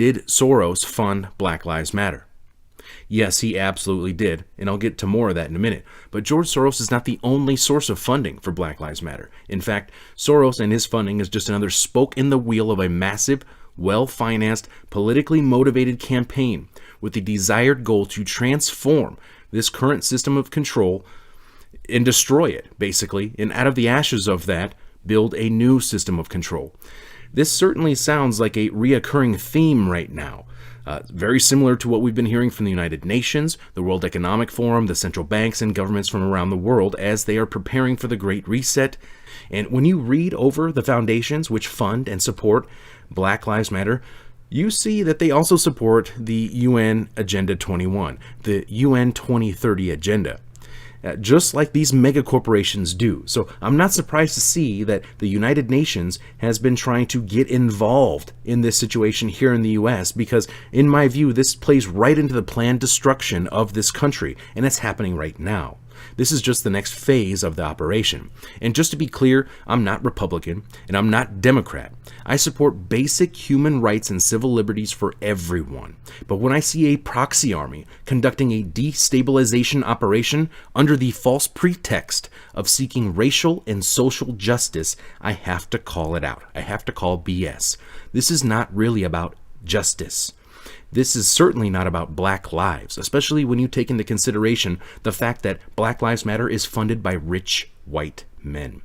Did Soros fund Black Lives Matter? Yes, he absolutely did, and I'll get to more of that in a minute. But George Soros is not the only source of funding for Black Lives Matter. In fact, Soros and his funding is just another spoke in the wheel of a massive, well-financed, politically motivated campaign with the desired goal to transform this current system of control and destroy it, basically, and out of the ashes of that, build a new system of control. This certainly sounds like a reoccurring theme right now. Very similar to what we've been hearing from the United Nations, the World Economic Forum, the central banks, and governments from around the world as they are preparing for the Great Reset. And when you read over the foundations which fund and support Black Lives Matter, you see that they also support the UN Agenda 21, the UN 2030 Agenda. Just like these mega corporations do. So I'm not surprised to see that the United Nations has been trying to get involved in this situation here in the US because, in my view, this plays right into the planned destruction of this country, and it's happening right now. This is just the next phase of the operation. And just to be clear, I'm not Republican and I'm not Democrat. I support basic human rights and civil liberties for everyone. But when I see a proxy army conducting a destabilization operation under the false pretext of seeking racial and social justice, I have to call it out. I have to call BS. This is not really about justice. This is certainly not about Black lives, especially when you take into consideration the fact that Black Lives Matter is funded by rich white men.